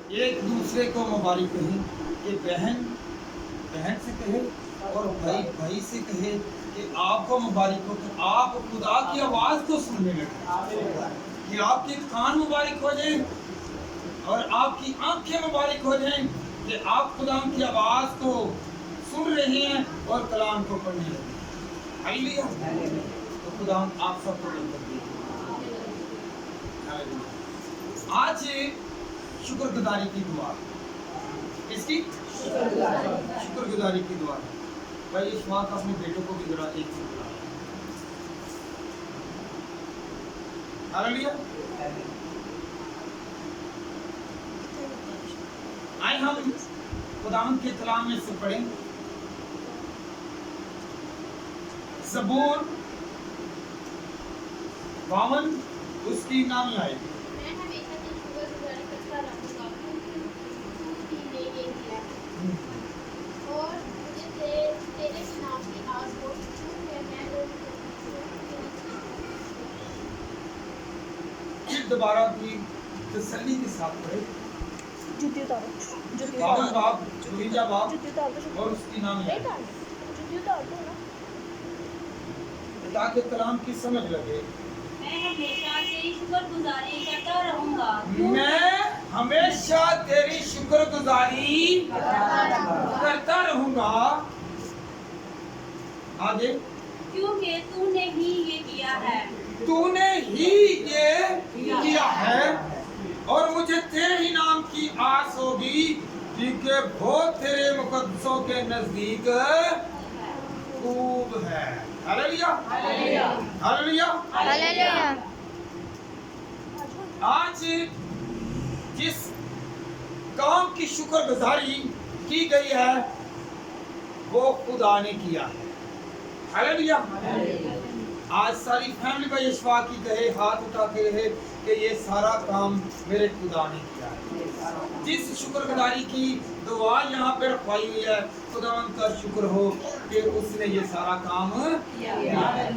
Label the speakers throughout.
Speaker 1: ایک دوسرے کو مبارک کہیں کہ بہن بہن سے کہے اور بھائی بھائی سے کہے کہ آپ کو مبارک ہو کہ آپ خدا کی آواز کو سننے لگے، کہ آپ کے کان مبارک ہو جائیں اور آپ کی آنکھیں مبارک ہو جائیں کہ آپ خدا کی آواز کو سن رہے ہیں اور کلام کو پڑھنے لگے۔ ہالیلویا۔ تو خدا آپ سب کو برکت دے۔ آج شکر گزاری کی دعا، اس کی شکر گزاری کی دعا ہے۔ بھائی اس وقت اپنے بیٹوں کو بھی ذرا ایک چیز بلا۔ ہالیلویا۔ آئے ہم خداوند کے کلام میں سے پڑھیں زبور 52 اس کی نامی آئے گی۔
Speaker 2: میں ہمیشہ تیری شکر گزاری کرتا رہوں گا کیونکہ تو ہی نے یہ کیا ہے اور مجھے تیرے نام کی آس بہت ہے۔ میں روز
Speaker 1: پھر دوبارہ بھی تسلی کے ساتھ پڑھے
Speaker 3: جوتی اتارو، جوتی
Speaker 1: باون
Speaker 3: اتارو،
Speaker 1: باب دویجا باب
Speaker 3: جوتی اتار دو،
Speaker 1: اور اس کی نامی آئے گی،
Speaker 3: جوتی اتار دو نا۔
Speaker 1: تاکہ کلام کی سمجھ لگے۔
Speaker 4: میں ہمیشہ تیری شکر گزاری کرتا رہوں گا
Speaker 1: میں ہمیشہ تیری شکر گزاری کرتا رہوں گا۔ آگے
Speaker 4: کیونکہ تو نے ہی یہ کیا ہے،
Speaker 1: تو نے ہی یہ کیا ہے اور مجھے تیرے ہی نام کی آس ہوگی کیونکہ وہ تیرے مقدسوں کے نزدیک خوب ہے۔ Hallelujah hallelujah.
Speaker 2: ہاللویا۔
Speaker 1: آج جس کام کی شکر گزاری کی گئی ہے وہ خدا نے کیا ہے۔ ہالیلویا۔ آج ساری فیملی کا یشوا کی کہے، ہاتھ اٹھا کے رہے کہ یہ سارا کام میرے خدا نے کیا ہے۔ جس شکر گزاری کی دعا یہاں پہ رکھوائی ہوئی ہے، خداوند کا شکر ہو کہ اس نے یہ سارا کام کیا ہے۔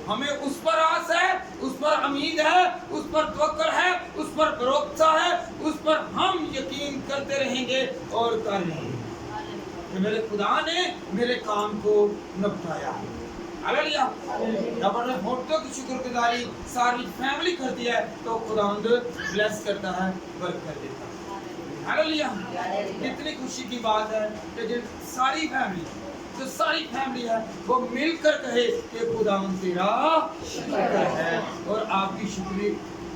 Speaker 1: ہمیں اس پر آس ہے، اس پر امید ہے، اس پر توکل ہے، اس پر بھروسہ ہے، اس پر ہم یقین کرتے رہیں گے اور کر رہے ہیں کہ میرے خدا نے میرے کام کو نپٹایا ہے۔ ہالیلویا۔ جب اپنے ہوٹوں کی شکر گزاری ساری فیملی کرتی ہے تو خداوند بلیس کرتا ہے، برکت دیتا ہے۔ ہالیلویا۔ کتنی خوشی کی بات ہے کہ جب ساری فیملی جو ساری فیملی ہے وہ مل کر کہے کہ خداوند تیرا شکر ہے، اور آپ کی شکر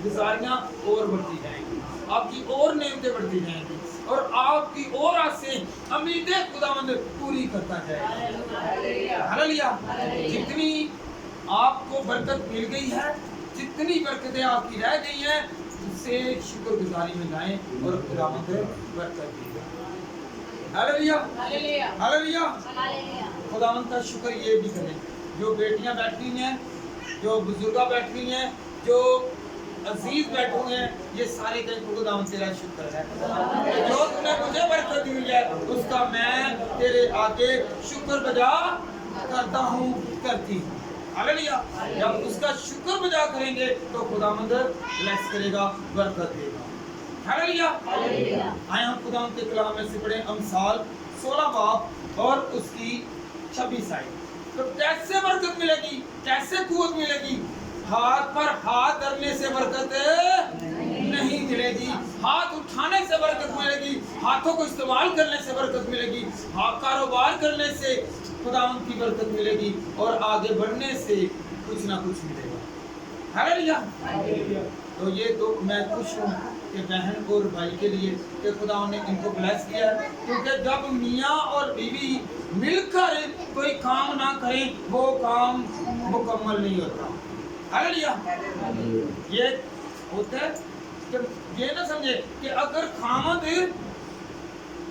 Speaker 1: گزاریاں اور بڑھتی جائیں گی، آپ کی اور نعمتیں بڑھتی جائیں گی اور آپ کی اور آسیں امیدیں خداوند پوری کرتا جائے گا۔ ہالیلویا۔ جتنی آپ کو برکت مل گئی ہے، جتنی برکتیں آپ کی رہ گئی ہیں، اس سے شکر گزاری میں لائیں اور خداوند برکت دے گا۔ Hallelujah hallelujah. خداوند کا شکر یہ بھی کریں، جو بیٹیاں بیٹھی ہیں، جو بزرگاں بیٹھی ہیں، جو عزیز بیٹھے ہوئے ہیں، یہ سارے کہیں کو خداوند تیرا شکر ہے جو تم نے مجھے برکت دی ہے، اس کا میں تیرے آگے شکر بجا کرتا ہوں، کرتی ہوں۔ ہالیلویا۔ جب اس کا شکر بجا کریں گے تو خداوند بلیس کرے گا، برکت دے گا۔ ہالیلویا۔ آئے ہم خداوند کے کلام میں سے پڑھیں امثال 16 باب اور اس کی 26 آیت۔ تو کیسے برکت ملے گی، کیسے قوت ملے گی؟ ہاتھ پر ہاتھ دھرنے سے برکت نہیں ملے گی، ہاتھ اٹھانے سے برکت ملے گی، ہاتھوں کو استعمال کرنے سے برکت ملے گی، کاروبار کرنے سے خداوند کی برکت ملے گی اور آگے بڑھنے سے کچھ نہ کچھ ملے گا۔ ہالیلویا۔ تو یہ تو میں خوش ہوں کہ بہن اور بھائی کے لیے کہ خدا نے ان کو بلیس کیا ہے، کیونکہ جب میاں اور بیوی مل کر کوئی کام نہ کریں وہ کام مکمل نہیں ہوتا۔ ہالیلویا۔ یہ ہوتا ہے کہ یہ نہ سمجھے کہ اگر خامد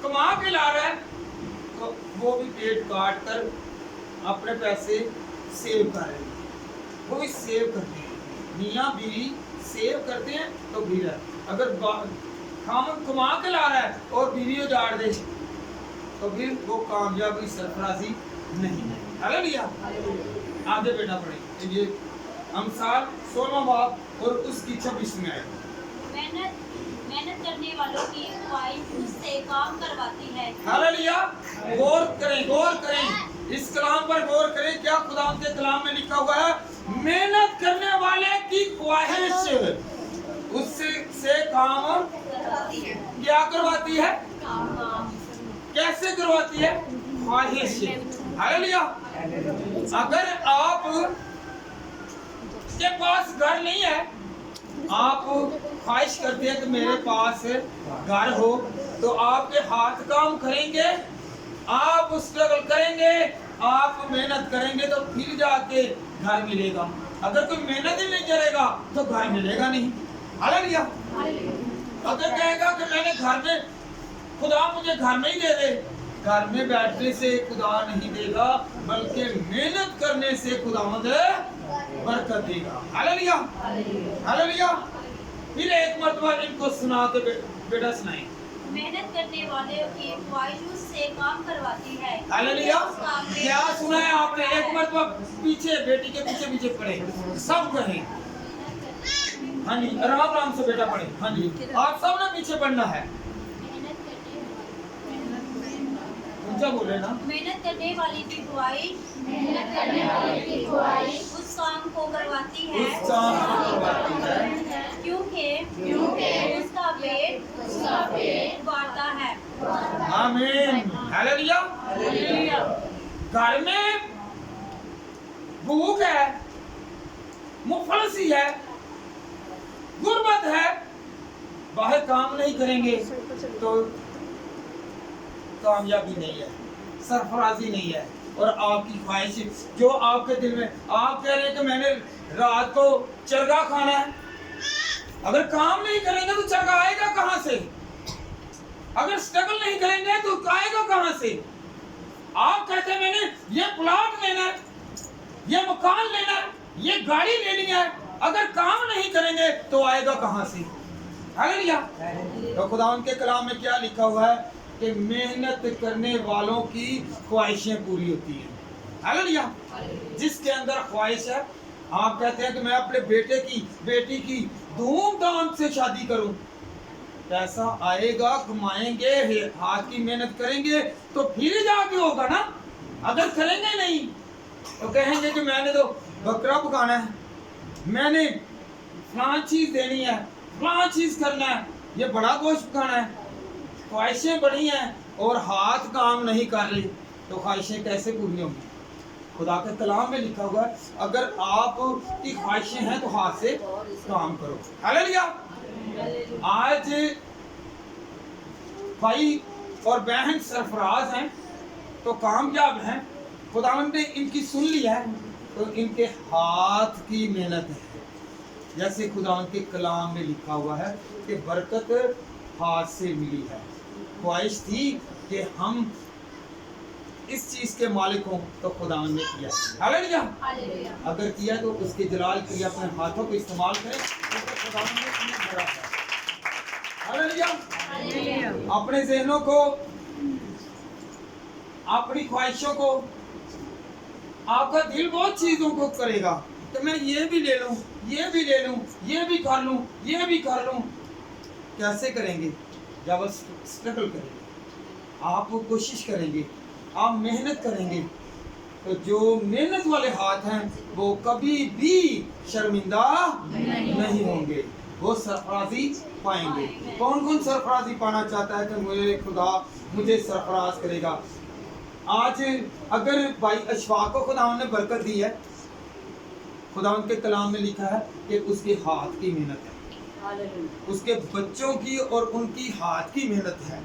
Speaker 1: کما کے لا رہا ہے تو وہ بھی پیٹ کاٹ کر اپنے پیسے سیو کر رہے ہیں، وہ بھی سیو کرتے ہیں، میاں بیوی سیو کرتے ہیں تو بھی ہے۔ اگر خامد کما کے لا رہا ہے اور بیوی اجاڑ دے تو پھر وہ کامیابی سرفرازی نہیں ہے۔ ہالیلویا۔ آگے بیٹا پڑھیں یہ امثال 16 باب اور اس کی 26 میں آئے۔
Speaker 4: محنت کرنے والوں کی اگوائی
Speaker 1: गौर करें इस कलाम पर गौर करें। क्या खुदा के कलाम में लिखा हुआ है? मेहनत करने वाले की ख्वाहिश उससे काम क्या करवाती है? कैसे करवाती है? ख्वाहिश। हालेलुया। अगर आप के पास घर नहीं है, आप ख्वाहिश करते हैं कि मेरे पास घर हो, तो आपके हाथ काम करेंगे, आप स्ट्रगल करेंगे, आप मेहनत करेंगे तो फिर जाके घर मिलेगा। अगर कोई मेहनत ही नहीं करेगा तो घर मिलेगा नहीं। हालेलुया। अगर कहेगा कि मैंने घर में, खुदा मुझे घर में ही दे दे, घर में बैठने से खुदा नहीं देगा, बल्कि मेहनत करने से खुदा बरकत देगा। हालेलुया। हालेलुया। फिर एक मरतबा इनको सुना के बेटा सुनाएं।
Speaker 4: मेहनत करने वाले की ख्वाहिश उससे काम करवाती है।
Speaker 1: हालेलुया। क्या सुना है आपने? एक मरतबा पीछे, बेटी के पीछे पीछे पढ़े, सब कहें। हाँ जी, आराम आराम से बेटा पढ़े। हाँ जी, आप सब ने पीछे पढ़ना है। ऊंचा बोले ना।
Speaker 4: मेहनत करने वाली की ख्वाहिश उस काम को करवाती है,
Speaker 1: उस काम को करवाती है,
Speaker 4: क्योंकि उसका पेट बढ़ता है।
Speaker 1: आमीन। हालेलुया। घर में भूख है, मुफलसी है, गुर्बत है, बाहर काम नहीं करेंगे तो कामयाबी नहीं है, सरफराजी नहीं है। और आपकी ख्वाहिश जो आपके दिल में, आप कह रहे हैं कि मैंने रात को चरगा खाना है, अगर काम नहीं करेंगे तो चरगा आएगा कहां से? अगर स्ट्रगल नहीं करेंगे तो आएगा कहां से? आप कहते हैं मैंने ये प्लॉट लेना है, ये मकान लेना है, ये गाड़ी लेनी है, अगर काम नहीं करेंगे तो आएगा कहां से? हालेलुया। तो खुदा के कलाम में क्या लिखा हुआ है कि मेहनत करने वालों की ख्वाहिशें पूरी होती हैं। हालेलुया। जिसके अंदर ख्वाहिश है, आप कहते हैं कि मैं अपने बेटी की धूमधाम से शादी करूं, पैसा आएगा, कमाएंगे, हाथ की मेहनत करेंगे तो फिर जाके होगा ना। अगर करेंगे नहीं तो कहेंगे कि मैंने तो बकरा पकाना है, मैंने फलां चीज देनी है, फलां चीज करना है, ये बड़ा गोश्त पकाना है। ख्वाहिशें बड़ी हैं और हाथ काम नहीं कर रही तो ख्वाहिशें कैसे पूरी होंगी? खुदा के कलाम में लिखा हुआ है अगर आप की ख्वाहिशें हैं तो हाथ से काम करो। हालेलुया। आज भाई और बहन सरफराज हैं तो कामयाब हैं, खुदावंद ने इनकी सुन लिया है तो इनके हाथ की मेहनत है। जैसे खुदावंद के कलाम में लिखा हुआ है कि बरकत हाथ से मिली है। ख्वाहिश थी कि हम इस चीज के मालिक हों तो खुदावंद ने किया। हालेलुया। अगर किया तो उसके जलाल के लिए अपने हाथों को इस्तेमाल करें, क्योंकि खुदावंद ने हमें बड़ा है। हालेलुया। अपने ज़हनों को, अपनी ख्वाहिशों को, आपका दिल बहुत चीजों को करेगा तो मैं ये भी ले लूं, ये भी ले लूं, ये भी कर लूं, ये भी कर लूं। कैसे करेंगे? जब आप स्ट्रगल करेंगे, आप कोशिश करेंगे, आप मेहनत करेंगे तो जो मेहनत वाले हाथ हैं वो कभी भी शर्मिंदा नहीं होंगे, वो सरफराजी पाएंगे। कौन कौन सरफराजी पाना चाहता है कि मुझे खुदा मुझे सरफराज करेगा? आज अगर भाई अशफाक को खुदा ने बरकत दी है, खुदा के कलाम में लिखा है कि उसके हाथ की मेहनत है, उसके बच्चों की और उनकी हाथ की मेहनत है।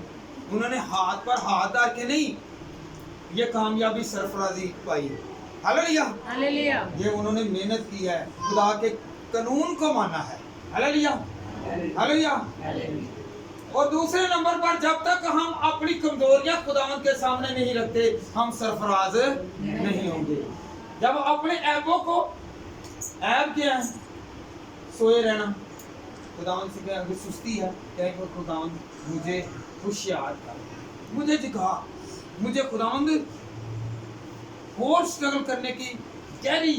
Speaker 1: उन्होंने हाथ पर हाथ डाल के नहीं ये कामयाबी सरफराजी पाई। हालेलुया।
Speaker 3: हालेलुया।
Speaker 1: ये उन्होंने मेहनत की है, खुदा के कानून को माना है। हालेलुया। हालेलुया। और दूसरे नंबर पर जब तक हम अपनी कमजोरियां खुदावंद के सामने नहीं रखते हम सरफराज नहीं होंगे। जब अपने ऐबों को, ऐब क्या है? सोए रहना, खुदावंद से अगर सुस्ती है कहें खुदावंद मुझे होशियार कर, मुझे जगा, मुझे खुदावंद और स्ट्रगल करने की गहरी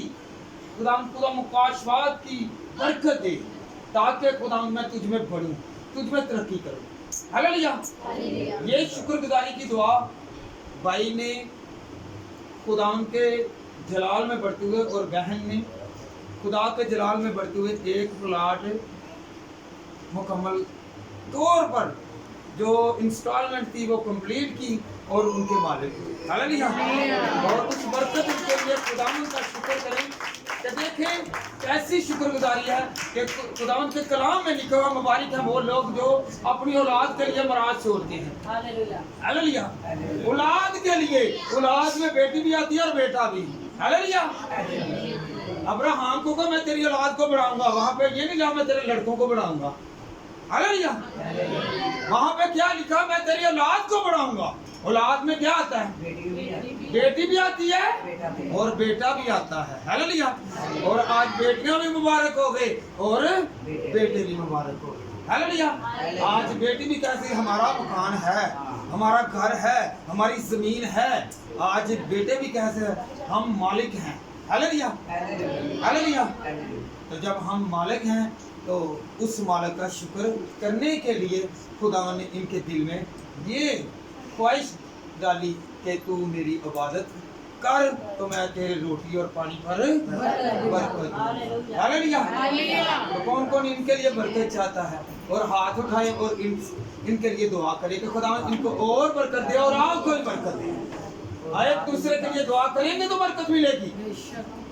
Speaker 1: खुदा मुकाशवात की बरकत दे ताकि खुदावंद मैं तुझ में बढ़ूं, तुझ में तरक्की करूं। हालेलुया। ये शुक्रगुजारी की दुआ भाई ने खुदावन के जलाल में बढ़ते हुए और बहन ने खुदा के जलाल में बढ़ते हुए एक प्लाट मुकम्मल तौर पर जो इंस्टॉलमेंट थी वो कंप्लीट की और उनके मालिक हुए। हालेलुया। और उस बरकत के लिए खुदावन का शुक्र करें कि देखें कैसी शुक्रगुजारी है कि खुदावन के कलाम में लिखा हुआ मुबारक है वो लोग जो अपनी औलाद के लिए मराज छोड़ते हैं। हालेलुया। औलाद के लिए, औलाद में बेटी भी आती है और बेटा भी। हालेलुया। अब्राहम को कहा मैं तेरी औलाद को बढ़ाऊंगा, वहां पे ये नहीं लिखा मैं तेरे लड़कों को बढ़ाऊंगा। हालेलुया। वहां पे क्या लिखा, मैं तेरी औलाद को बढ़ाऊंगा। औलाद में क्या आता है, बेटी भी आती है और बेटा भी आता है। हालेलुया। और आज बेटियां भी मुबारक हो गए और बेटे भी मुबारक हो गए। हालेलुया। आज बेटी भी कैसे, हमारा मकान है, हमारा घर है, हमारी जमीन है। आज बेटे भी कैसे हैं, हम मालिक हैं। हालेलुया। हालेलुया। तो जब हम मालिक हैं तो उस मालिक का शुक्र करने के लिए खुदा ने इनके दिल में ये ख्वाहिश डाली कि तू मेरी इबादत कर तो मैं तेरे रोटी और पानी पर बरकत दूं। हालेलुया। तो कौन कौन इनके लिए बरकत चाहता है और हाथ उठाए और इनके लिए दुआ करे कि खुदा इनको और बरकत दे और आपको भी बरकत दे। आए एक दूसरे के लिए दुआ करेंगे तो बरकत मिलेगी।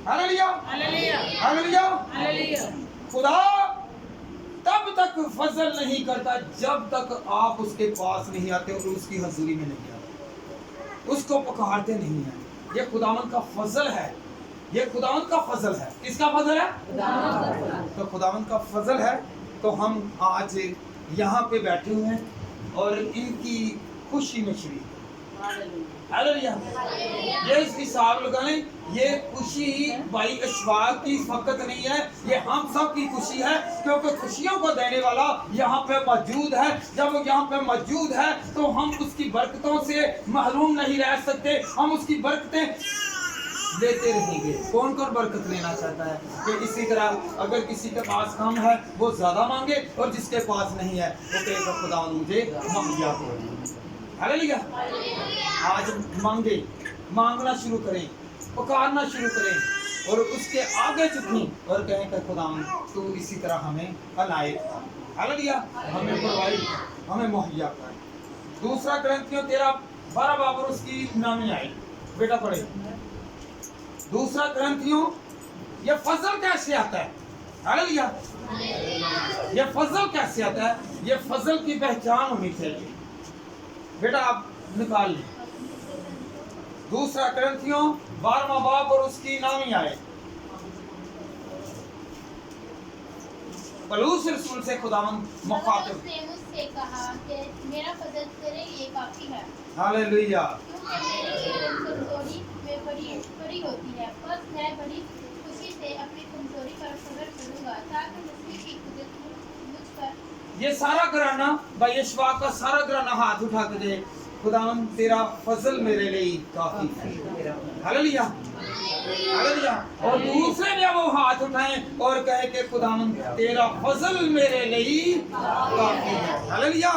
Speaker 1: हालेलुया। हालेलुया। खुदा तब तक फजल नहीं करता जब तक आप उसके पास नहीं आते और उसकी हजूरी में नहीं आते, उसको पुकारते नहीं है। ये खुदावन का फजल है, ये खुदावन का फजल है। किसका फजल है? तो खुदावन का फजल है। तो हम आज यहाँ पे बैठे हुए हैं और इनकी खुशी में शरीक। हालेलुया। ये इसकी हिसाब लगाएं, ये खुशी भाई अशफाक की फकत नहीं है, ये हम सब की खुशी है क्योंकि खुशियों को देने वाला यहाँ पे मौजूद है। जब वो यहाँ पे मौजूद है तो हम उसकी बरकतों से महरूम नहीं रह सकते, हम उसकी बरकतें लेते रहेंगे। कौन कौन बरकत लेना चाहता है कि इसी तरह अगर किसी के पास कम है वो ज्यादा मांगे और जिसके पास नहीं है वो कहेगा खुदा मुझे मुहैया करो। हालेलुया। आज मांगे, मांगना शुरू करें, पुकारना शुरू करें और उसके आगे झुकें और कहें कि खुदा तू इसी तरह हमें अनायत कर। हालेलुया। हमें प्रोवाइड, हमें मुहैया कर। दूसरा ग्रंथियों 13:12 बाब और उसकी नामी आई। बेटा पढ़े। दूसरा ग्रंथियों, ये फजल कैसे आता है? हालेलुया। ये फजल कैसे आता है? ये फजल की पहचान होनी चाहिए। बेटा आप निकाल लें। दूसरा ग्रंथियों 12वां बाब और उसकी नामी आए। पौलुस रसूल से खुदावंद मुखातिब
Speaker 2: ने मुझसे कहा कि मेरा फजल तेरे लिए काफी है।
Speaker 1: हालेलुया।
Speaker 2: क्योंकि मेरी कमजोरी में बड़ी होती है। बस मैं बड़ी खुशी से अपनी कमजोरी पर सब्र करूंगा ताकि मसीह की कुदरत मुझ पर।
Speaker 1: ये सारा घराना भाई अशफाक का सारा घराना हाथ उठा के दे, खुदावंद तेरा फजल मेरे लिए काफी है। हालेलुया। हालेलुया। और दूसरे भी वो हाथ उठाएं और कहे कि खुदावंद तेरा फजल मेरे लिए काफी है। हालेलुया।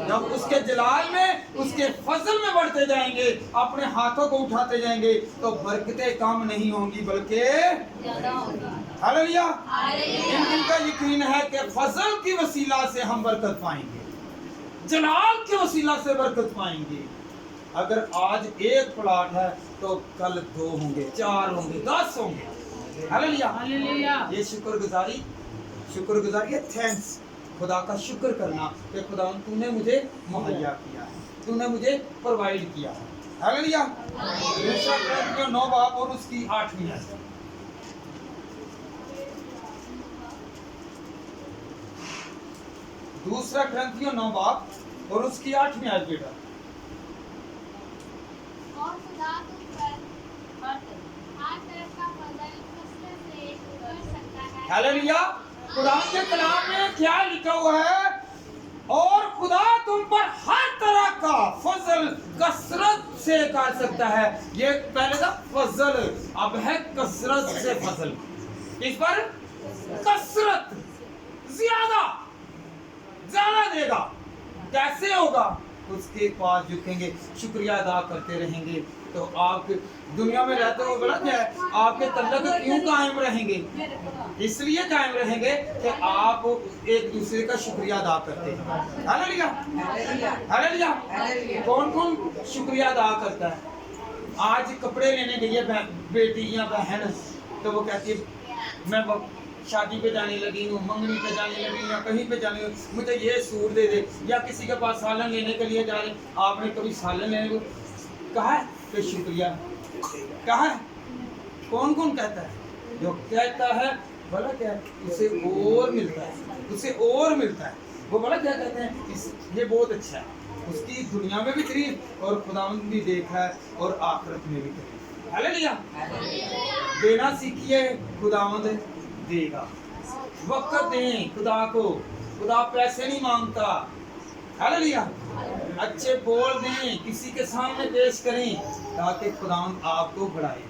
Speaker 1: जब उसके जलाल में, उसके फजल में बढ़ते जाएंगे, अपने हाथों को उठाते जाएंगे तो बरकतें कम नहीं होंगी बल्कि ज्यादा होंगी। हालेलुया। इनका यकीन है कि फजल की वसीला से हम बरकत पाएंगे, जलाल के वसीला से बरकत पाएंगे। अगर आज एक प्लाट है तो कल 2 होंगे, 4 होंगे, 10 होंगे। हालेलुया। ये शुक्रगुजारी है, थैंक्स, खुदा का शुक्र करना कि खुदा तूने मुझे मुहैया किया है, तूने मुझे प्रोवाइड किया है। हालेलुया। दूसरा ग्रंथियों 9 बाब और उसकी 8वीं आयत। दूसरा ग्रंथियों 9 बाब और उसकी 8वीं आयत बेटा।
Speaker 2: और खुदा तुम पर हर तरफ का फजल कसरत से कर सकता है।
Speaker 1: हालेलुया। कुरान के कलाम में क्या लिखा हुआ है? और खुदा तुम पर हर तरह का फजल कसरत से कर सकता है। ये पहले था फजल, अब है कसरत से फजल। इस पर कसरत, ज्यादा देगा। कैसे होगा? उसके पास झुकेंगे, शुक्रिया अदा करते रहेंगे, तो आप दुनिया में रहते हो बड़ा क्या है, आपके तल्लक क्यों कायम रहेंगे? इसलिए कायम रहेंगे कि आप एक दूसरे का शुक्रिया अदा करते हैं। Hallelujah, hallelujah. कौन कौन शुक्रिया अदा करता है? आज कपड़े लेने गई है बेटी या बहन, तो वो कहती है मैं शादी पे जाने लगी हूँ, मंगनी पे जाने लगी हूँ, या कहीं पे जाने लगी, मुझे ये सूट दे दे, या किसी के पास सालन लेने के लिए जा रहे, आपने कभी सालन लेने को कहा है कि शुक्रिया कहा है? कौन कौन कहता है? जो कहता है बोला क्या है, उसे और मिलता है, उसे और मिलता है। वो बोला क्या कहते हैं, ये बहुत अच्छा है, उसकी दुनिया में भी तारीफ और खुदावंद भी देखा है और आखिरत में भी तारीफ। हालेलुया। देना सीखिए, खुदावंद देगा। वक्त दें खुदा को, खुदा पैसे नहीं मांगता। हालेलुया। अच्छे बोल दें, किसी के सामने पेश करें ताकि खुदा आपको बढ़ाए।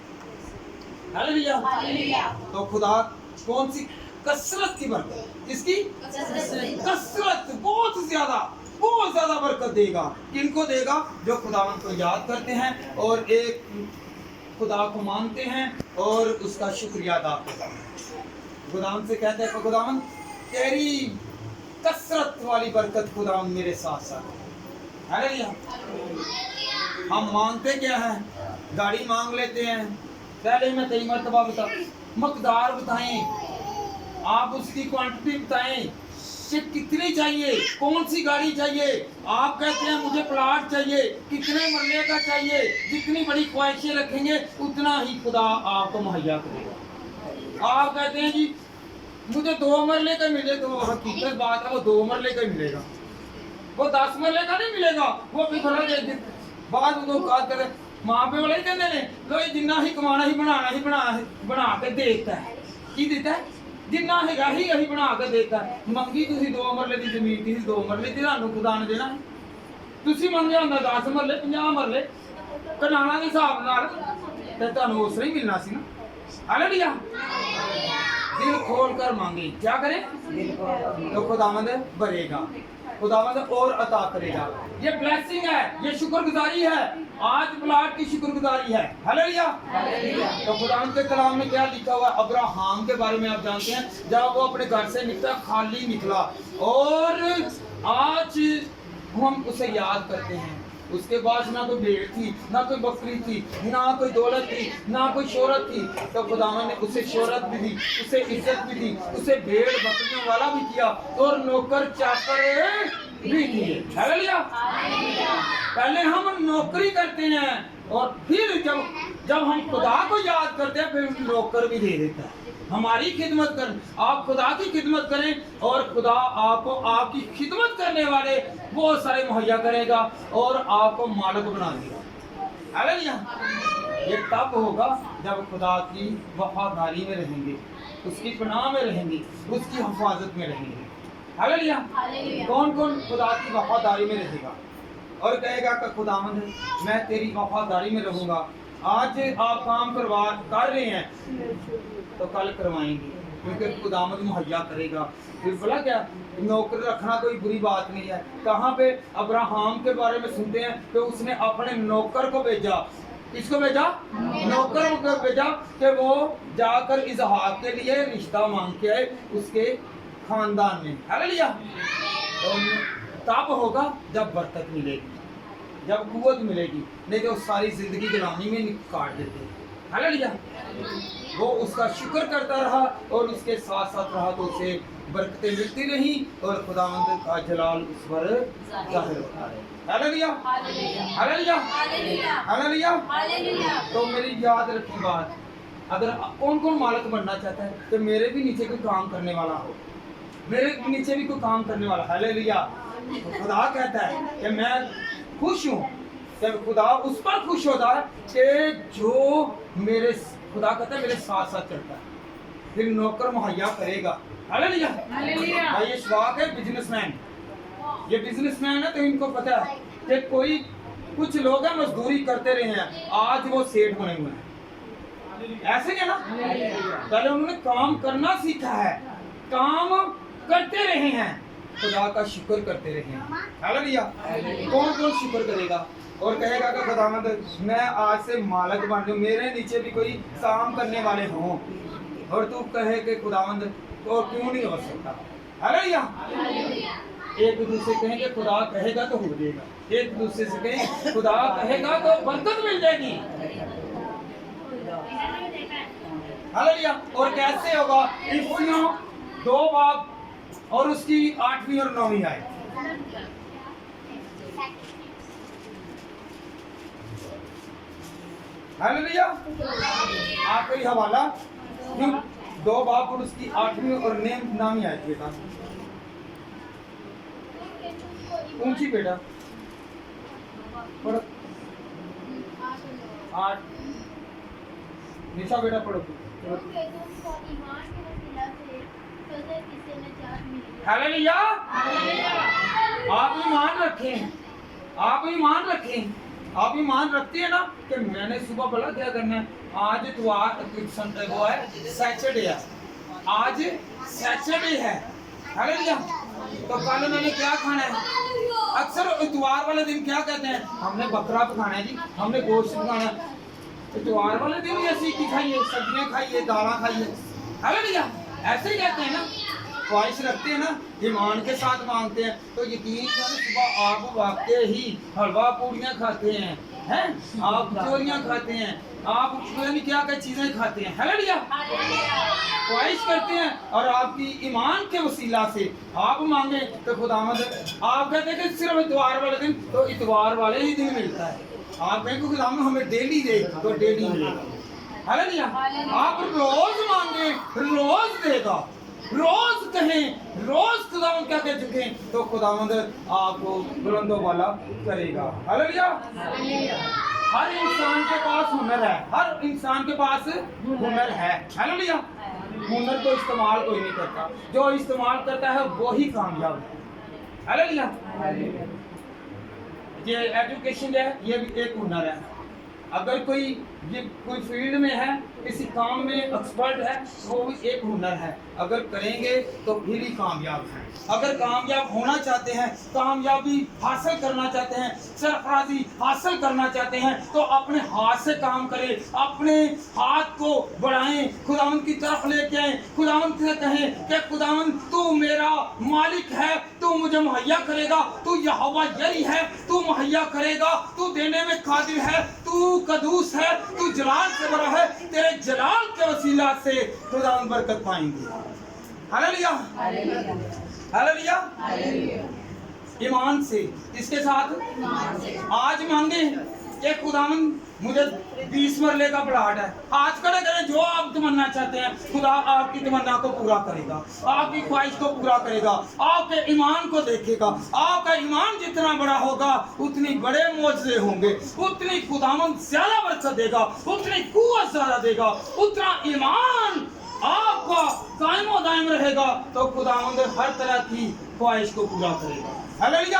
Speaker 1: हालेलुया। तो खुदा कौन सी कसरत की बरकत, इसकी कसरत बहुत ज्यादा बरकत देगा। किनको देगा? जो खुदावंद को याद करते हैं और एक खुदा को मानते हैं और उसका शुक्रिया अदा करते हैं। खुदावंद से कहते हैं खुदावंद तेरी कसरत वाली बरकत खुदावंद मेरे साथ साथ। हालेलुया। हम मांगते क्या है? गाड़ी मांग लेते हैं, पहले मैं कई मरतबा बता मकदार बताएं, आप उसकी क्वांटिटी बताएं कि कितनी चाहिए, कौन सी गाड़ी चाहिए। आप कहते हैं मुझे प्लाट चाहिए, कितने मरले का चाहिए, जितनी बड़ी ख्वाहिशें रखेंगे उतना ही खुदा आपको मुहैया करेगा। आप कहते हैं जी मुझे 2 मरले का मिले, तो हकीकत बात है वो 2 मरले का मिलेगा, वो 10 मरले का नहीं मिलेगा। वो भी थोड़ा बाद में बात करें माँ पे वाले कहते हैं लो जिन्ना ही कमाना ही बना के देता है, की देता है जिन्ना हैगा ही यही बना के देता है। मंगी तुसी 2 मरले की जमीन थी, 2 मरले की ਤੁਹਾਨੂੰ खुदा ने देना है, तुसी मंगया ਹੁੰਦਾ 10 मरले 50 मरले कनाला के हिसाब नाल ते ਤੁਹਾਨੂੰ ਉਸ ही मिलना सी ना। हालेलुया। दिल खोल कर मांगे, क्या करे तो खुदावंद भरेगा, खुदावंद और अता करेगा। ये ब्लेसिंग है, ये शुक्रगुजारी है। आज प्लाट की शुक्रगुजारी है। हालेलुया। तो खुदावंद के कलाम में क्या लिखा हुआ? अब्राहम के बारे में आप जानते हैं, जब वो अपने घर से निकला खाली निकला, और आज हम उसे याद करते हैं। उसके पास ना कोई भेड़ थी, ना कोई बकरी थी, ना कोई दौलत थी, ना कोई शोहरत थी, तो खुदावंद ने उसे शोहरत भी दी, उसे इज्जत भी दी, उसे भेड़ बकरियों वाला भी किया और नौकर चाकर भी किए। हालेलुया। पहले हम नौकरी करते हैं और फिर जब हम खुदा को याद करते हैं फिर नौकर भी दे देता है। हमारी खिदमत कर, आप खुदा की खिदमत करें और खुदा आपको आपकी खिदमत करने वाले बहुत सारे मुहैया करेगा और आपको मालिक बना देगा। हालेलुया। ये तब होगा जब खुदा की वफादारी में रहेंगे, उसकी पनाह में रहेंगे, उसकी हिफाजत में रहेंगे। हालेलुया। कौन कौन खुदा की वफादारी में रहेगा और कहेगा कि खुदावंद मैं तेरी वफादारी में रहूंगा। आज आप काम कर रहे हैं तो कल करवाएंगे, क्योंकि खुदावंद मुहैया करेगा। फिर बोला क्या, नौकर रखना कोई बुरी बात नहीं है। कहाँ पे अब्राहम के बारे में सुनते हैं कि उसने अपने नौकर को भेजा। किसको भेजा? नौकर को भेजा कि वो जाकर इसहाक के लिए रिश्ता मांग के आए उसके खानदान में। हालेलुया। तो तब होगा जब बरकत मिलेगी, जब कुव्वत मिलेगी, नहीं तो सारी जिंदगी गुलामी में काट देते। हालेलुया। वो उसका शुक्र करता रहा और उसके साथ साथ रहा तो उसे बरकतें मिलती रही और खुदावंद का जलाल उस पर जाहिर होता है। हालेलुया। हालेलुया। हालेलुया। तो मेरी याद रखी बात, अगर कौन कौन मालिक बनना चाहता है तो मेरे भी नीचे कोई काम करने वाला हो, मेरे नीचे भी कोई काम करने वाला। हालेलुया। तो खुदा कहता है कि मैं खुश हूँ, जब खुदा उस पर खुश होता है कि जो मेरे, खुदा कहता है मेरे साथ साथ चलता है, फिर नौकर मुहैया करेगा। हालेलुया। भाई ये शवाक है बिजनेसमैन, ये बिजनेसमैन है तो इनको पता है कि कोई कुछ लोग हैं मजदूरी करते रहे हैं, आज वो सेठ बने हुए हैं। ऐसे ही है ना, पहले उन्होंने काम करना सीखा है, काम करते रहे हैं, खुदा का शुक्र करते रहें। हालेलुया। कौन कौन शुक्र करेगा और कहेगा कि खुदावंद मैं आज से मालिक बन जाऊं, मेरे नीचे भी कोई काम करने वाले हों, और तू कहे कि खुदावंद तो क्यों नहीं हो सकता। हालेलुया। एक दूसरे कहेंगे खुदा कहेगा तो हो जाएगा, एक दूसरे से कहें खुदा कहेगा तो बरकत मिल जाएगी। हालेलुया। और कैसे होगा? इफिसियों 2 बाब और उसकी 8वीं और 9वीं आयत। हालेलुया। आखिरी हवाला 2 बाब और उसकी 8वीं और 9वीं आयत बेटा, ऊंची बेटा पढ़ो। 8 निशा बेटा पढ़ो। हालेलुया। आप ईमान रखें, आप ईमान रखें, आप ईमान रखती है ना कि मैंने सुबह बोला क्या करना है। आज इतवार वो है, सैटरडे है, आज सैटरडे है। हालेलुया। तो कल मैंने क्या खाना है? अक्सर इतवार वाले दिन क्या कहते हैं? हमने बकरा पकाना है जी, हमने गोश्त पकाना है। इतवार वाले दिन भी ऐसी खाइए, सब्जियां खाइए, दालें खाइए। हालेलुया। ऐसे ही कहते हैं ना, ख्वाहिश रखते हैं ना, ईमान के साथ मांगते हैं। तो यकीन करें सुबह आप वाकई ही हलवा पूड़ियाँ खाते हैं, आप चोरियाँ खाते हैं, आप पता नहीं क्या क्या चीजें खाते हैं। हालेलुया। ख्वाहिश करते हैं और आपकी ईमान के वसीला से आप मांगे तो खुदावंद आप कहते हैं कि सिर्फ इतवार वाले दिन, तो इतवार वाले ही दिन मिलता है। आप कहें कि खुदावंद हमें डेली दे, तो डेली मिलेगा। हालेलुया। आप रोज मांगे, रोज देगा। रोज कहें, रोज खुदावंद क्या कह चुके हैं, तो खुदावंद आपको बुलंदों वाला करेगा। हालेलुया। हर इंसान के पास हुनर है, हर इंसान के पास हुनर है। हालेलुया। हुनर को इस्तेमाल कोई नहीं करता, जो इस्तेमाल करता है वो ही कामयाब है। हालेलुया। ये एजुकेशन है, ये भी एक हुनर है। अगर कोई फील्ड में है, किसी काम में एक्सपर्ट है, वो भी एक हुनर है। अगर करेंगे तो फिर ही कामयाब हैं। अगर कामयाब होना चाहते हैं, कामयाबी हासिल करना चाहते हैं, सरफराजी हासिल करना चाहते हैं, तो अपने हाथ से काम करें, अपने हाथ को बढ़ाएं, खुदावंद की तरफ लेके आए, खुदावंद से कहें कि खुदावंद तू मेरा मालिक है, तू मुझे मुहैया करेगा, तू यहोवा यरी है, तू मुहैया करेगा, तू देने में कादिर है, तू कदूस है, तू जलाल से बड़ा है, तेरे जलाल के वसीला से खुदावंद बरकत पाएंगे। हालेलुया। हालेलुया। ईमान से, इसके साथ आज मांगे कि खुदावंद मुझे 20 मरले का प्लाट है। हाथ खड़े करें, जो आप तमन्ना चाहते हैं खुदा आपकी तमन्ना को पूरा करेगा, आपकी ख्वाहिश को पूरा करेगा, आपके ईमान को देखेगा। आपका ईमान जितना बड़ा होगा उतनी बड़े मौजज़े होंगे, उतनी खुदावंद ज्यादा बरकत देगा, उतनी कुव्वत ज्यादा देगा, उतना ईमान आपका कायम और दायम रहेगा, तो खुदावंद हर तरह की ख्वाहिश को पूरा करेगा। हालेलुया।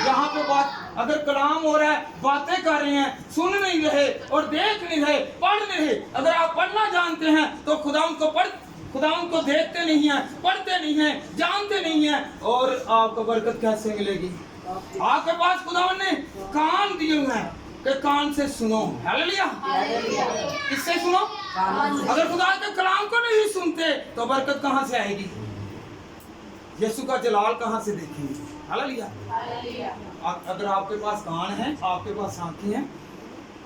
Speaker 1: यहाँ पे बात, अगर कलाम हो रहा है, बातें कर रहे हैं, सुन नहीं रहे और देख नहीं रहे, पढ़ नहीं रहे, अगर आप पढ़ना जानते हैं तो खुदावंद को देखते नहीं हैं, पढ़ते नहीं हैं, जानते नहीं हैं, और आपको बरकत कैसे मिलेगी? आपके पास खुदावंद ने कान दिए हुए हैं कि कान से सुनो। हालेलुया। किससे सुनो? अगर खुदा के कलाम को नहीं सुनते तो बरकत कहाँ से आएगी? यीशु का जलाल कहाँ से देखेंगे? हालेलुया। अगर आपके पास कान है, आपके पास आंखें हैं,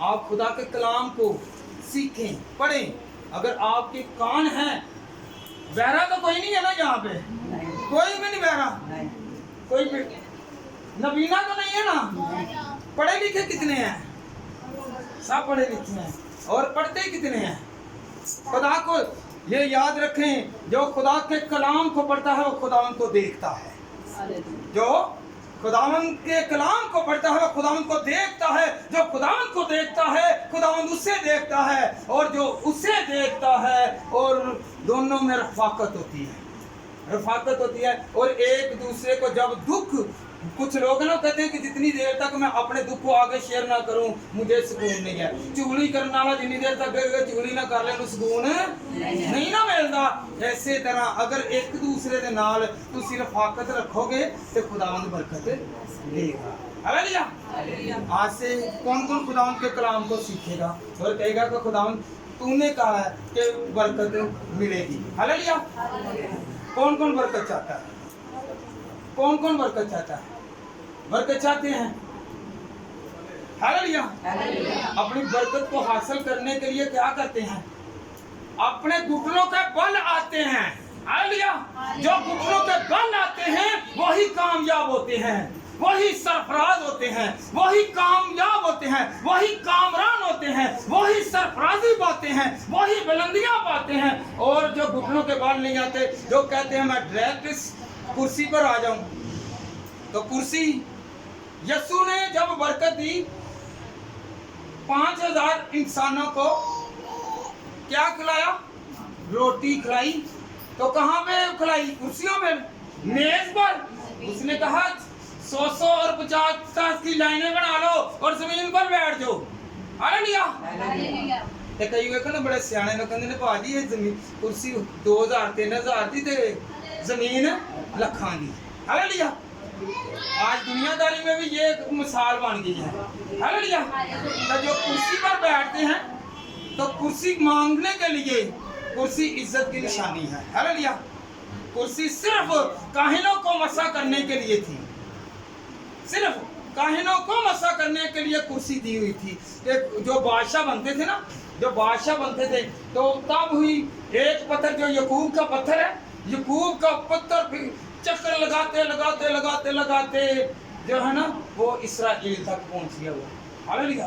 Speaker 1: आप खुदा के कलाम को सीखें, पढ़ें। अगर आपके कान हैं, बहरा तो कोई नहीं है ना यहाँ पे? कोई भी नहीं बहरा, कोई भी नबीना तो नहीं है ना? पढ़े लिखे कितने हैं? सब पढ़े लिखे हैं, और पढ़ते कितने हैं? खुदा को ये याद रखें, जो खुदा के कलाम को पढ़ता है वो खुदावंद को देखता है। जो खुदावंद के कलाम को पढ़ता है वो खुदावंद को देखता है, जो खुदावंद को देखता है खुदावंद उससे देखता है, और जो उसे देखता है, और दोनों में रफाकत होती है, रफाकत होती है। और एक दूसरे को जब दुख कुछ लोग ना कहते हैं कि जितनी देर तक मैं अपने दुख को आगे शेयर ना करूं मुझे सुकून नहीं है। चुगली करने वाला जितनी देर तक चुगली ना कर ले सुकून नहीं ना मिलता। ऐसे तरह अगर एक दूसरे के नाल तुसी रफाकत रखोगे तो खुदावंद बरकत देगा। हालेलुया। आज से कौन कौन खुदावंद के कलाम को सीखेगा और कहेगा कि खुदावंद तूने कहा है कि बरकत मिलेगी। हालेलुया। कौन कौन बरकत चाहता है? कौन कौन बरकत चाहता है? बरकत चाहते हैं? हालेलुया। अपनी बरकत को हासिल करने के लिए क्या करते हैं? अपने घुटनों के बल आते हैं। हालेलुया। जो घुटनों के बल आते हैं वही कामयाब होते हैं, वही सरफराज होते हैं, वही कामयाब होते हैं, वही कामरान होते हैं, वही सरफराजी पाते हैं, वही बुलंदियां पाते हैं। और जो घुटनों के बाल नहीं आते, जो कहते हैं मैं डायरेक्ट कुर्सी पर आ जाऊं, तो कुर्सी यीशु ने जब बरकत दी 5000 इंसानों को क्या खिलाया? रोटी खिलाई। तो कहां पे खिलाई? कुर्सियों में, मेज पर। उसने कहा 100 और 50 की लाइनें बना लो और जमीन पर बैठ जाओ। हालेलुया। ते कई वेखो ना बड़े सियाने लोग कहंदे ने भाजी ये जमीन कुर्सी 2000 3000 दी ते जमीन लखां दी। हालेलुया। आज दुनियादारी में भी ये एक मिसाल बन गई है। हालेलुया। तो जो कुर्सी पर बैठते हैं तो कुर्सी मांगने के लिए, कुर्सी इज्जत की निशानी है। हालेलुया। कुर्सी सिर्फ काहिनों को मसा करने के लिए थी, सिर्फ काहिनों को मसा करने के लिए कुर्सी दी हुई थी। जो बादशाह बनते थे ना, जो बादशाह बनते थे तो तब हुई एक पत्थर जो यकूब का पत्थर है, यकूब का पत्थर चक्कर लगाते लगाते लगाते लगाते जो है ना वो इस्राएल तक पहुंच गया वो। हालेलुया।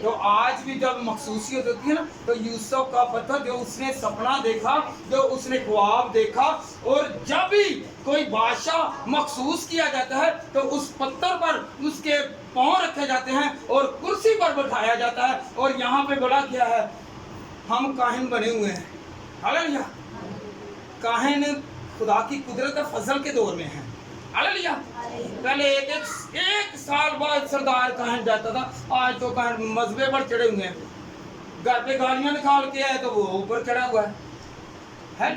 Speaker 1: तो आज भी जब मखसूसियत होती है ना तो यूसुफ का पत्थर जो उसने सपना देखा, जो उसने ख्वाब देखा, और जब भी कोई बादशाह मखसूस किया जाता है तो उस पत्थर पर उसके पांव रखे जाते हैं और कुर्सी पर बैठाया जाता है। और यहाँ पे बोला क्या है? हम काहिन बने हुए हैं। हालेलुया। काहिन खुदा की कुदरत फजल के दौर में है। हालेलुया। पहले एक साल बाद सरदार काहिन जाता था, आज तो काहिन मजबे पर चढ़े हुए हैं। घर पे गालियां निकाल के आए तो वो ऊपर चढ़ा हुआ है।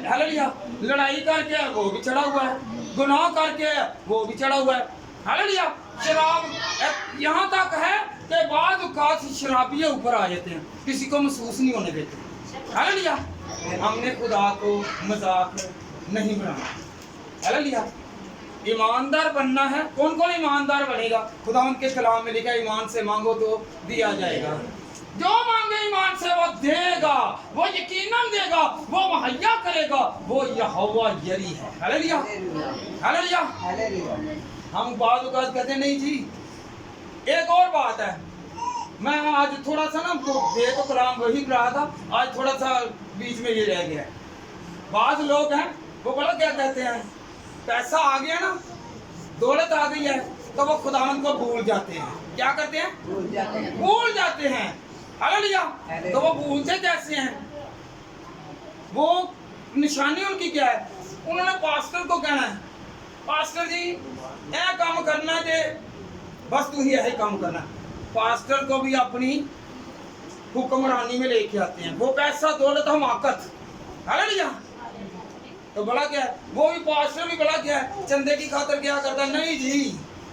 Speaker 1: हालेलुया। लड़ाई करके आए वो भी चढ़ा हुआ है, गुनाह करके आए वो भी चढ़ा हुआ है। हालेलुया। शराब यहाँ तक है कि बाद औकात शराबिये ऊपर आ जाते हैं, किसी को महसूस नहीं होने देते। हालेलुया। हमने खुदा को मजाक नहीं बनाना। हालेलुया। ईमानदार बनना है। कौन कौन ईमानदार बनेगा? खुदावंद के कलाम में लिखा है ईमान से मांगो तो दिया जाएगा। जो मांगे ईमान से वो देगा, वो यकीनन देगा, वो मुहैया करेगा, वो यहोवा यरी है। हालेलुया। हालेलुया। हम बाद औकात कहते नहीं जी। एक और बात है, मैं आज थोड़ा सा ना तो कलाम वही रहा था, आज थोड़ा सा बीच में ये रह गया है। बाद लोग हैं वो बड़ा क्या कहते हैं, पैसा आ गया ना, दौलत आ गई है तो वो खुदावंद को भूल जाते हैं। क्या करते हैं? भूल जाते हैं। हालेलुया। तो वो भूलते कैसे हैं? वो निशानी उनकी क्या है? उन्होंने पास्टर को कहना है पास्टर जी यह काम करना है, बस तू ही यही काम करना। पास्टर को भी अपनी हुक्मरानी में लेके आते हैं, वो पैसा दौलत हमाकत। हालेलुया। तो बड़ा क्या है? वो भी पास्टर भी बड़ा क्या है? चंदे की खातर क्या करता है? नहीं जी,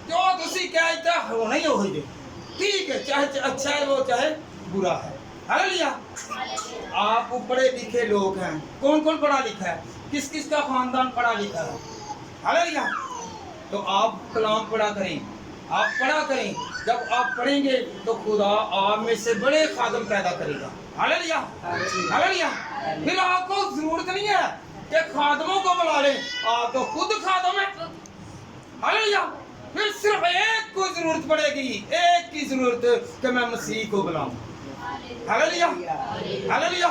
Speaker 1: जो तुसी कहता हो नहीं हो जी, ठीक है, चाहे अच्छा है वो चाहे बुरा है। हालेलुया। आप पढ़े लिखे लोग हैं, कौन कौन पढ़ा लिखा है? किस किस का खानदान पढ़ा लिखा है? हालेलुया। तो आप कलाम पढ़ा करें, आप पढ़ा करें। जब आप पढ़ेंगे तो खुदा आप में से बड़े खादम पैदा करेगा। हालेलुया। हालेलुया। फिर आपको जरूरत नहीं है कि खादमों को बुला लें, आप तो खुद खादम है। हालेलुया। फिर सिर्फ एक को जरूरत पड़ेगी, एक की जरूरत कि मैं मसीह को बुलाऊं। हालेलुया। हालेलुया।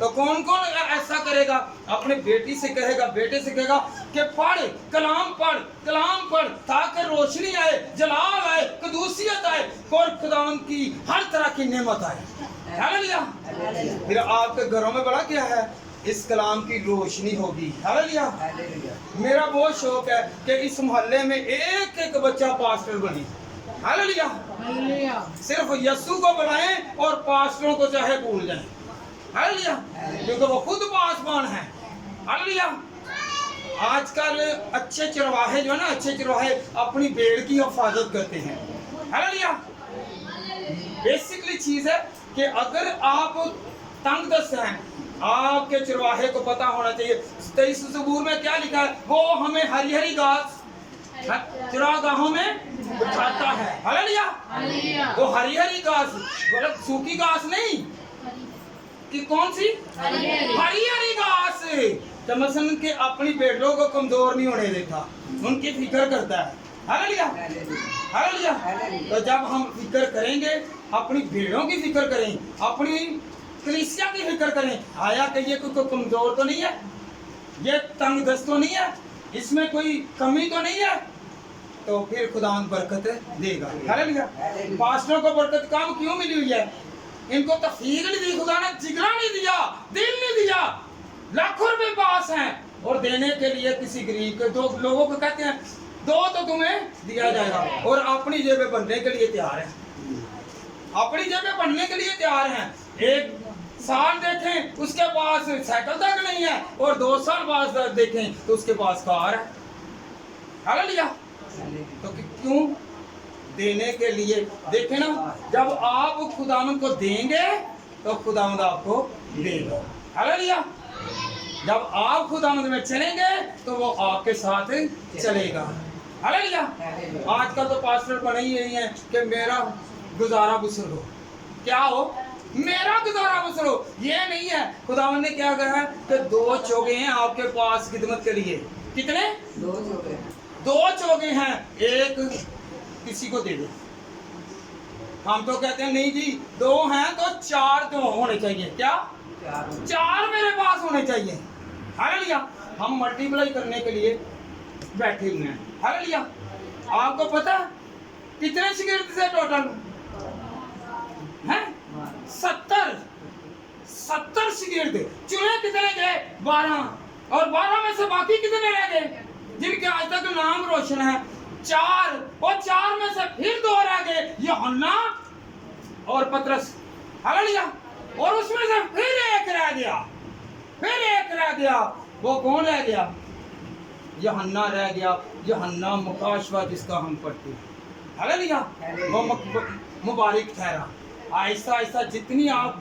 Speaker 1: तो कौन कौन ऐसा करेगा? अपने बेटी से कहेगा, बेटे से कहेगा कि पढ़ कलाम, पढ़ कलाम पढ़, ताकि रोशनी आए, जलाल आए, कदूसियत आए और खुदावंद की हर तरह की नेमत आए। हालेलुया। फिर आपके घरों में बड़ा क्या है? اس کلام کی روشنی ہوگی. ہاللویا. میرا بہت شوق ہے کہ اس محلے میں ایک ایک بچہ پاسٹر بنے. ہاللویا. صرف یسوع کو بنائیں اور پاسٹروں کو چاہے بھول جائیں. ہاللویا. کیونکہ وہ خود پاسبان ہیں. ہاللویا. آج کل اچھے چرواہے جو ہے نا، اچھے چرواہے اپنی بھیڑ کی حفاظت کرتے ہیں. ہاللویا. بیسکلی چیز ہے کہ اگر آپ تنگ دست ہیں، آپ کے چرواہے کو پتا ہونا چاہیے 23 زبور میں کیا لکھا ہے، وہ ہمیں ہری ہری گھاس چراگاہوں میں بٹھاتا ہے. ہاللویا. وہ ہری ہری گھاس، غلط سوکھی گھاس نہیں، کہ کون سی ہری ہری گھاس. تو مثلا کہ اپنی بیٹوں کو کمزور نہیں ہونے دیتا، ان کی فکر کرتا ہے. ہاللویا. ہاللویا. تو جب ہم فکر کریں گے، اپنی بھیڑوں کی فکر کریں، اپنی کلیسیا کی فکر کریں، آیا کہ یہ کوئی کمزور تو نہیں ہے، یہ تنگ دست تو نہیں ہے، اس میں کوئی کمی تو نہیں ہے، تو پھر خدا برکت دے گا. ہاللویا. پاسٹروں کو برکت کم کیوں ملی ہوئی ہے؟ ان کو تفریح نہیں دی، خدا نے جگرا نہیں دیا، دل نہیں دیا. لاکھوں روپے پاس ہیں اور دینے کے لیے کسی غریب کے دو لوگوں کو کہتے ہیں دو تو تمہیں دیا جائے گا، اور اپنی جیبیں بننے کے لیے تیار ہیں. اپنی جیبیں بننے کے لیے تیار ہیں. ایک سال دیکھیں اس کے پاس سائیکل تک نہیں ہے، اور 2 سال بعد دیکھیں تو اس کے پاس کار ہے. ہاللویا. تو کیوں؟ دینے کے لیے. دیکھیں نا، جب آپ خداوند کو دیں گے تو خداوند آپ کو دے گا. ہاللویا. جب آپ خداوند میں چلیں گے تو وہ آپ کے ساتھ چلے گا. ہاللویا. آج کل تو پاسٹر بنے ہی یہی ہیں کہ میرا گزارا بسر ہو. کیا ہو؟ میرا گزارا بسر ہو. یہ نہیں ہے. خداوند نے کیا کہا ہے کہ 2 چوگے ہیں آپ کے پاس خدمت کے لیے. کتنے؟ 2 چوگے ہیں. ایک کسی کو دے دو. ہم تو کہتے ہیں نہیں جی 2 ہیں تو 4 تو ہونے چاہیے. کیا 4 میرے پاس ہونے چاہیے. ہاللویا. ہم ملٹی پلائی کرنے کے لیے بیٹھے ہوئے ہیں. ہاللویا. آپ کو پتا کتنے شاگرد سے ٹوٹل ہیں؟ 70 شاگرد. چنے کتنے گئے؟ 12. اور 12 میں سے باقی کتنے رہ گئے جن کے آج تک نام روشن ہے؟ 4. اور 4 میں سے پھر 2 رہ گئے، یوحنا اور پترس. ہاللویا. اور اس میں سے پھر ایک رہ گیا. وہ کون رہ گیا؟ یوحنا رہ گیا. یوحنا مکاشفہ جس کا ہم پڑھتے ہیں. ہاللویا. وہ مبارک ٹھہرا. آہستہ آہستہ جتنی آپ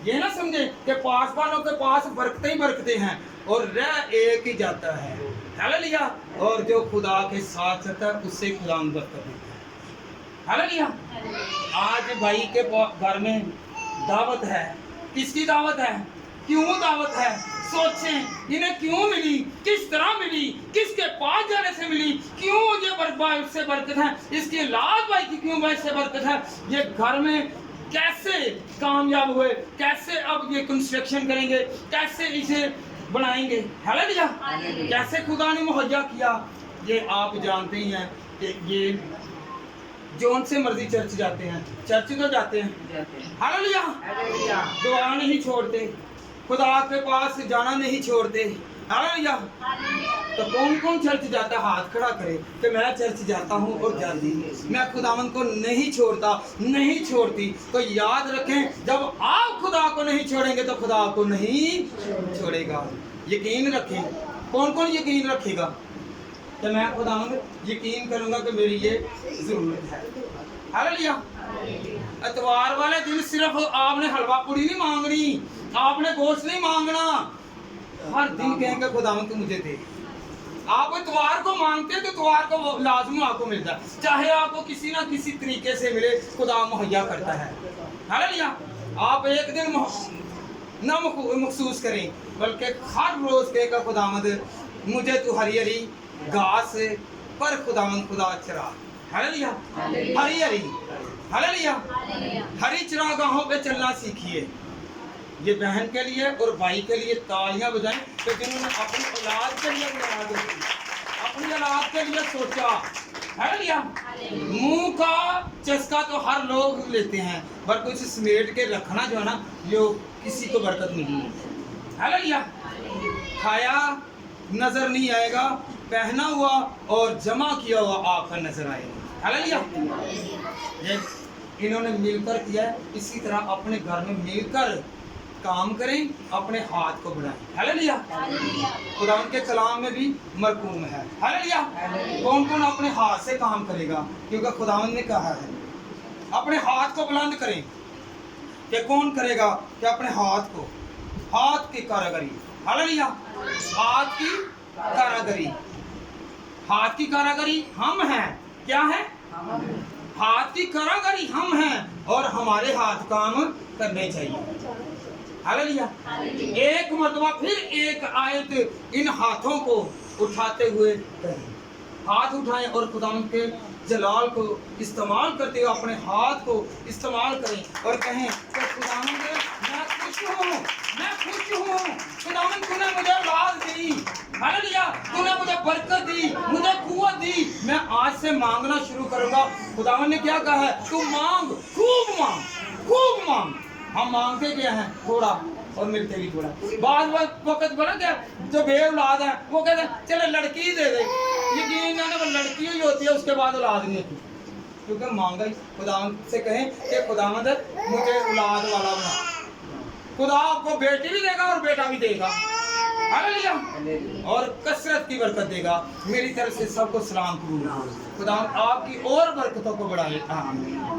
Speaker 1: یہ نہ سمجھیں کہ پاسبانوں کے پاس برکتیں ہی برکتیں ہیں اور رہ ایک ہی جاتا ہے. ہاللویا. اور جو خدا کے ساتھ چلتا ہے اس سے خدا برکت دیتا ہے. ہاللویا. آج بھائی کے گھر میں دعوت ہے. کس کی دعوت ہے؟ کیوں دعوت ہے؟ سوچیں انہیں کیوں ملی، کس طرح ملی، کس کے پاس جانے سے ملی، کیوں یہ بھائی سے برکت ہے، اس کی اولاد بھائی کی کیوں بھائی سے برکت ہے، یہ گھر میں کیسے کامیاب ہوئے، کیسے اب یہ کنسٹرکشن کریں گے، کیسے اسے بنائیں گے. ہاللویا. کیسے خدا نے مہیا کیا. یہ آپ جانتے ہی ہیں کہ یہ جون سے مرضی چرچ جاتے ہیں، چرچ تو جاتے ہیں. ہاللویا. دعا نہیں چھوڑتے، خدا کے پاس جانا نہیں چھوڑتے. ہاللویا. تو کون چرچ جاتا ہے؟ ہاتھ کھڑا کرے کہ میں چرچ جاتا ہوں اور جاتی ہوں، میں خداوند کو نہیں چھوڑتا، نہیں چھوڑتی. تو یاد رکھیں جب آپ خدا کو نہیں چھوڑیں گے تو خدا آپ کو نہیں چھوڑے گا. یقین رکھیں. کون یقین رکھے گا کہ میں خداوند یقین کروں گا کہ میری یہ ضرورت ہے. ہاللویا. اتوار والے دن صرف آپ نے حلوہ پوری نہیں مانگنی، آپ نے گوشت نہیں مانگنا. ہر دن کہیں گے خداوند تو مجھے دے. آپ اتوار کو مانگتے ہیں تو اتوار کو لازمی آپ کو ملتا ہے، چاہے آپ کو کسی نہ کسی طریقے سے ملے، خدا مہیا کرتا ہے. ہاللویا. آپ ایک دن نہ مخصوص کریں بلکہ ہر روز کہے گا خداوند مجھے تو ہری ہری گھاس پر خداوند خدا چرا. ہاللویا. ہری ہری. ہاللویا. ہری چراگاہوں پہ چلنا سیکھیے. یہ بہن کے لیے اور بھائی کے لیے تالیاں بجائیں کہ جنہوں نے اپنی اولاد کے لیے اپنی اولاد کے لیے سوچا. ہاللویا. منہ کا چسکا تو ہر لوگ لیتے ہیں پر کچھ سمیٹ کے رکھنا جو ہے نا یہ کسی کو برکت ملی ہے. हालेलुया। खाया नजर नहीं आएगा, पहना हुआ और जमा किया हुआ आकर नजर आएगा। हालेलुया। ये इन्होंने मिलकर किया है, इसी तरह अपने घर में मिलकर काम करें, अपने हाथ को बढ़ाएं। हालेलुया। खुदा के कलाम में भी मरकूम है। हालेलुया। कौन कौन अपने हाथ से काम करेगा, क्योंकि खुदावंद ने कहा है अपने हाथ को बुलंद करें। कि कौन करेगा कि अपने हाथ की कारीगरी। हालेलुया। हाथ की कारीगरी, हाथ की कारीगरी हम हैं। क्या है? हाथ की कारीगरी हम हैं और हमारे हाथ काम करने चाहिए। हालेलुया। एक मर्तबा फिर एक आयत इन हाथों को उठाते हुए कहें। हाथ उठाएं और खुदा के जलाल को इस्तेमाल करते हुए अपने हाथ को इस्तेमाल करें और कहें कि खुदावंद मैं खुश हूँ, खुदावंद तूने मुझे औलाद दी। हालेलुया। तूने मुझे बरकत दी, मुझे कुव्वत दी। मैं आज से मांगना शुरू करूंगा। खुदावंद ने क्या कहा है? तू मांग, खूब मांग, खूब मांग। हम मांगते क्या हैं? थोड़ा और मिलते भी थोड़ा। बाद वक्त बना क्या जो बे औलाद है वो कहते हैं चलो लड़की ही दे दे। यकीन जाने वो लड़की ही होती है, उसके बाद औलाद नहीं होती, क्योंकि मांगा ही। खुदावंद से कहें कि खुदावंद मुझे औलाद वाला बना। खुदा आपको बेटी भी देगा और बेटा भी देगा। हालेलुया। और कसरत की बरकत देगा। मेरी तरफ से सबको सलाम करूंगा। खुदा आपकी और बरकतों को बढ़ाए। आमीन।